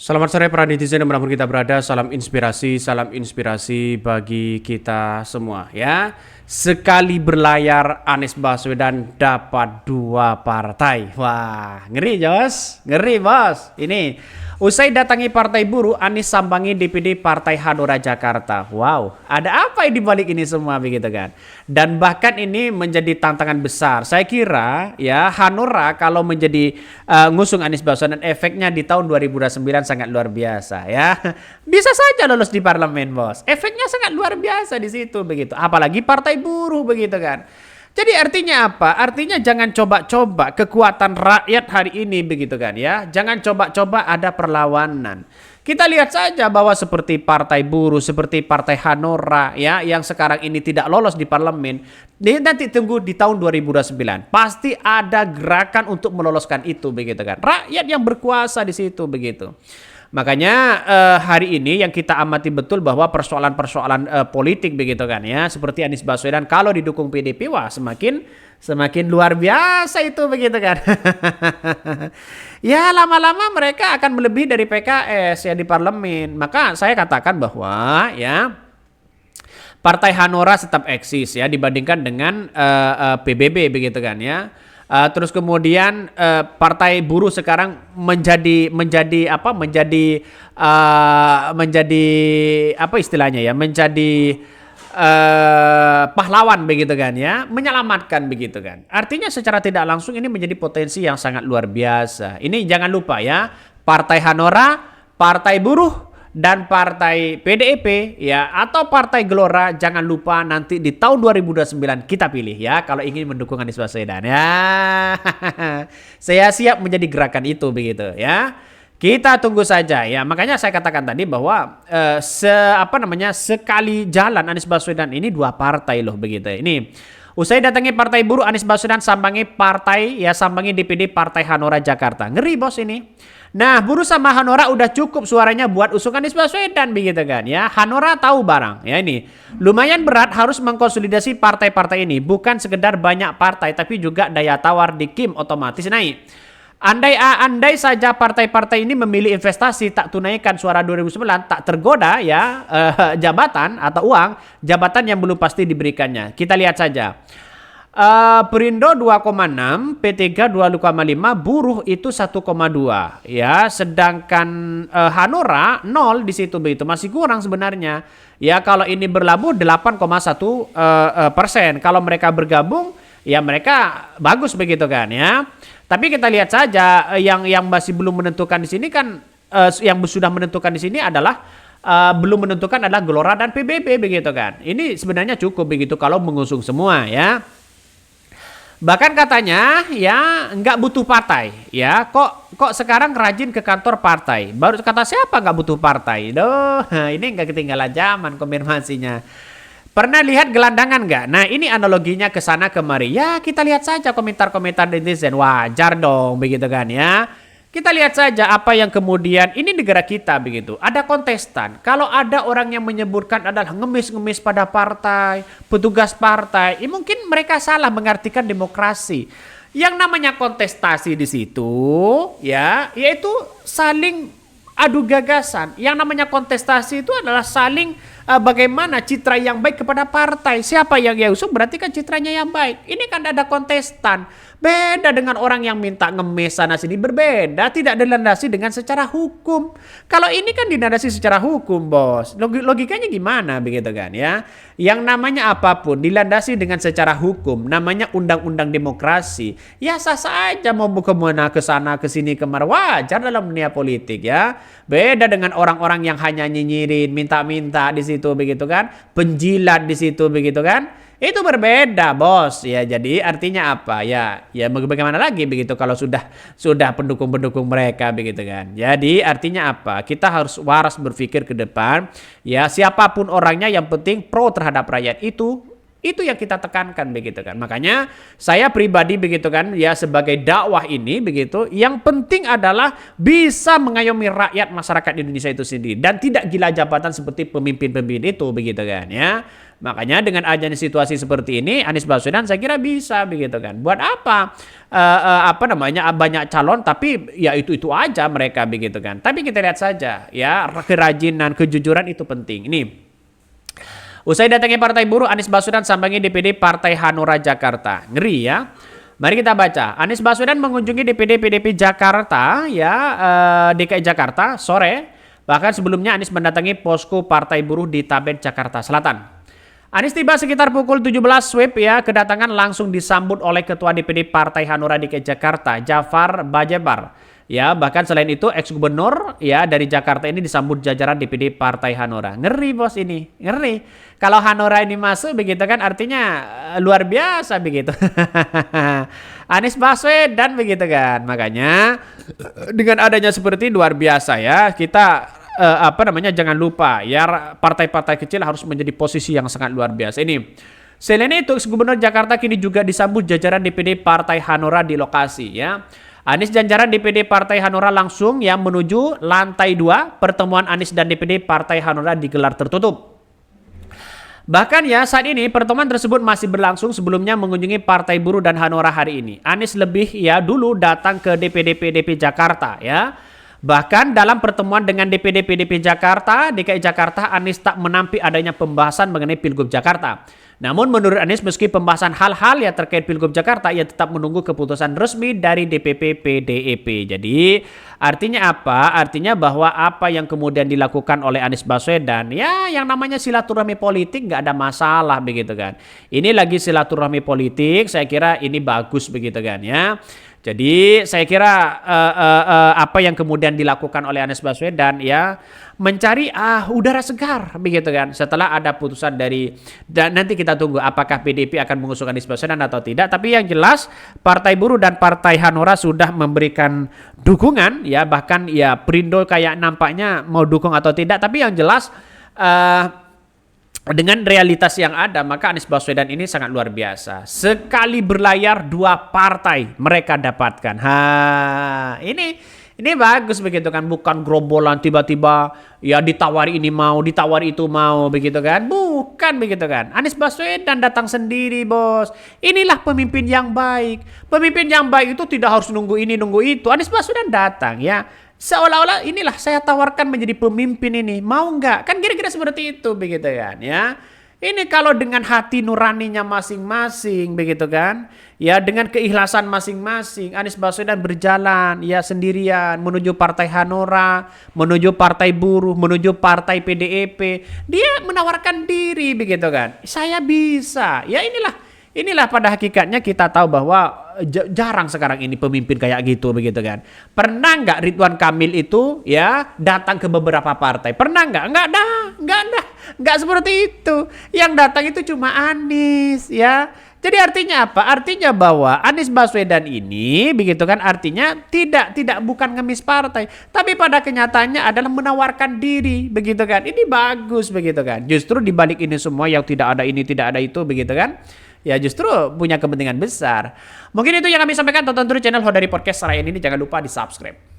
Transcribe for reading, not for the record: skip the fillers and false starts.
Selamat sore para netizen dimanapun kita berada, salam inspirasi bagi kita semua ya. Sekali berlayar Anies Baswedan dapat 2 partai. Wah, ngeri Jos, ngeri bos. Ini usai datangi Partai Buruh, Anies sambangi DPD Partai Hanura Jakarta. Wow, ada apa di balik ini semua begitu kan? Dan bahkan ini menjadi tantangan besar. Saya kira ya Hanura kalau menjadi ngusung Anies Baswedan efeknya di tahun 2009 sangat luar biasa ya. Bisa saja lolos di parlemen, bos. Efeknya sangat luar biasa di situ begitu. Apalagi Partai Buruh begitu kan. Jadi artinya apa? Artinya jangan coba-coba kekuatan rakyat hari ini begitu kan ya. Jangan coba-coba ada perlawanan. Kita lihat saja bahwa seperti Partai Buruh, seperti Partai Hanura ya yang sekarang ini tidak lolos di parlemen. Nanti tunggu di tahun 2029. Pasti ada gerakan untuk meloloskan itu begitu kan. Rakyat yang berkuasa di situ begitu. Makanya hari ini yang kita amati betul bahwa persoalan-persoalan politik begitu kan ya, seperti Anies Baswedan kalau didukung PDP wah semakin luar biasa itu begitu kan. Ya lama-lama mereka akan melebihi dari PKS ya di parlemen. Maka saya katakan bahwa ya Partai Hanura tetap eksis ya dibandingkan dengan PBB begitu kan ya. Terus kemudian Partai Buruh sekarang menjadi apa istilahnya ya, menjadi pahlawan begitu kan ya, menyelamatkan begitu kan. Artinya secara tidak langsung ini menjadi potensi yang sangat luar biasa. Ini jangan lupa ya, Partai Hanura, Partai Buruh dan Partai PDIP ya atau Partai Gelora jangan lupa nanti di tahun 2029 kita pilih ya kalau ingin mendukung Anies Baswedan ya. Saya siap menjadi gerakan itu begitu ya. Kita tunggu saja ya. Makanya saya katakan tadi bahwa sekali jalan Anies Baswedan ini 2 partai loh begitu. Ini usai datangi Partai Buruh, Anies Baswedan sambangi DPD Partai Hanura Jakarta. Ngeri bos ini. Nah, Buruh sama Hanura udah cukup suaranya buat usung Anies Baswedan begitu kan ya. Hanura tahu barang ya ini. Lumayan berat harus mengkonsolidasi partai-partai ini. Bukan sekedar banyak partai tapi juga daya tawar di Kim otomatis naik. Andai saja partai-partai ini memilih investasi tak tunaikan suara 2009 tak tergoda ya jabatan atau uang jabatan yang belum pasti diberikannya. Kita lihat saja. Perindo 2,6, P3 2,5, Buruh itu 1,2 ya, sedangkan Hanura 0 di situ begitu, masih kurang sebenarnya. Ya kalau ini berlabuh 8,1%. Kalau mereka bergabung ya mereka bagus begitu kan ya. Tapi kita lihat saja yang masih belum menentukan di sini kan yang sudah menentukan di sini adalah belum menentukan adalah Gelora dan PBB begitu kan. Ini sebenarnya cukup begitu kalau mengusung semua ya. Bahkan katanya ya nggak butuh partai ya kok sekarang rajin ke kantor partai. Baru kata siapa nggak butuh partai? Duh, ini nggak ketinggalan zaman konfirmasinya. Pernah lihat gelandangan nggak? Nah ini analoginya ke sana kemari. Ya kita lihat saja komentar-komentar netizen. Wajar dong begitu kan ya. Kita lihat saja apa yang kemudian ini negara kita begitu. Ada kontestan. Kalau ada orang yang menyebutkan adalah ngemis-ngemis pada partai, petugas partai, mungkin mereka salah mengartikan demokrasi. Yang namanya kontestasi di situ, ya, yaitu saling adu gagasan. Yang namanya kontestasi itu adalah saling bagaimana citra yang baik kepada partai. Siapa yang usung berarti kan citranya yang baik. Ini kan ada kontestan. Beda dengan orang yang minta ngemis sana sini, berbeda, tidak dilandasi dengan secara hukum. Kalau ini kan dilandasi secara hukum, bos. Logikanya gimana begitu kan ya? Yang namanya apapun dilandasi dengan secara hukum, namanya undang-undang demokrasi. Ya sah saja mau kemana ke sana ke sini kemari, wajar dalam dunia politik ya. Beda dengan orang-orang yang hanya nyinyirin, minta-minta di situ begitu kan, penjilat di situ begitu kan. Itu berbeda bos ya. Jadi artinya apa ya bagaimana lagi begitu kalau sudah pendukung-pendukung mereka begitu kan. Jadi artinya apa, kita harus waras berpikir ke depan ya, siapapun orangnya yang penting pro terhadap rakyat. Itu yang kita tekankan begitu kan. Makanya saya pribadi begitu kan ya sebagai dakwah ini begitu, yang penting adalah bisa mengayomi rakyat masyarakat Indonesia itu sendiri dan tidak gila jabatan seperti pemimpin-pemimpin itu begitu kan ya. Makanya dengan adanya situasi seperti ini, Anies Baswedan saya kira bisa begitu kan. Buat apa? Banyak calon tapi ya itu aja mereka begitu kan. Tapi kita lihat saja ya, kerajinan, kejujuran itu penting. Ini usai datangi Partai Buruh, Anies Baswedan sambangi DPD Partai Hanura Jakarta. Ngeri ya. Mari kita baca. Anies Baswedan mengunjungi DPD PDP Jakarta DKI Jakarta sore. Bahkan sebelumnya Anies mendatangi posko Partai Buruh di Tabet, Jakarta Selatan. Anies tiba sekitar pukul 17 WIB ya, kedatangan langsung disambut oleh Ketua DPD Partai Hanura DKI Jakarta, Jafar Bajebar. Ya, bahkan selain itu ex-gubernur ya dari Jakarta ini disambut jajaran DPD Partai Hanura. Ngeri bos ini, ngeri. Kalau Hanura ini masuk begitu kan artinya luar biasa begitu. Anies Baswedan begitu kan. Makanya dengan adanya seperti luar biasa ya, kita jangan lupa ya, partai-partai kecil harus menjadi posisi yang sangat luar biasa ini. Selain itu, ex-gubernur Jakarta kini juga disambut jajaran DPD Partai Hanura di lokasi ya. Anies jajaran DPD Partai Hanura langsung yang menuju lantai 2. Pertemuan Anies dan DPD Partai Hanura digelar tertutup. Bahkan ya saat ini pertemuan tersebut masih berlangsung sebelumnya mengunjungi Partai Buruh dan Hanura hari ini. Anies lebih ya dulu datang ke DPD PDP Jakarta ya. Bahkan dalam pertemuan dengan DPD PDP Jakarta, DKI Jakarta, Anies tak menampi adanya pembahasan mengenai Pilgub Jakarta. Namun menurut Anies meski pembahasan hal-hal yang terkait Pilgub Jakarta, ia tetap menunggu keputusan resmi dari DPP PDIP. Jadi artinya apa? Artinya bahwa apa yang kemudian dilakukan oleh Anies Baswedan, ya yang namanya silaturahmi politik nggak ada masalah begitu kan. Ini lagi silaturahmi politik, saya kira ini bagus begitu kan ya. Jadi saya kira apa yang kemudian dilakukan oleh Anies Baswedan ya mencari udara segar begitu kan setelah ada putusan dari, dan nanti kita tunggu apakah PDIP akan mengusung Anies Baswedan atau tidak. Tapi yang jelas Partai Buruh dan Partai Hanura sudah memberikan dukungan ya, bahkan ya Perindo kayak nampaknya mau dukung atau tidak, tapi yang jelas dengan realitas yang ada, maka Anies Baswedan ini sangat luar biasa. Sekali berlayar 2 partai mereka dapatkan. Ini bagus begitu kan, bukan gerombolan tiba-tiba ya ditawari ini mau, ditawari itu mau begitu kan. Bukan begitu kan. Anies Baswedan datang sendiri, bos. Inilah pemimpin yang baik. Pemimpin yang baik itu tidak harus nunggu ini, nunggu itu. Anies Baswedan datang ya. Seolah-olah inilah saya tawarkan menjadi pemimpin ini, mau nggak? Kan kira-kira seperti itu begitu kan ya. Ini kalau dengan hati nuraninya masing-masing begitu kan ya, dengan keikhlasan masing-masing, Anies Baswedan berjalan ya sendirian menuju Partai Hanura, menuju Partai Buruh, menuju Partai PDIP. Dia menawarkan diri begitu kan, saya bisa ya. Inilah pada hakikatnya kita tahu bahwa jarang sekarang ini pemimpin kayak gitu begitu kan. Pernah nggak Ridwan Kamil itu ya datang ke beberapa partai? Pernah nggak? Nggak seperti itu. Yang datang itu cuma Anies ya. Jadi artinya apa? Artinya bahwa Anies Baswedan ini begitu kan, artinya tidak bukan ngemis partai, tapi pada kenyataannya adalah menawarkan diri begitu kan. Ini bagus begitu kan. Justru dibalik ini semua yang tidak ada ini, tidak ada itu begitu kan, ya justru punya kepentingan besar. Mungkin itu yang kami sampaikan. Tonton terus channel Hodari Podcast Sarayan ini, jangan lupa di subscribe.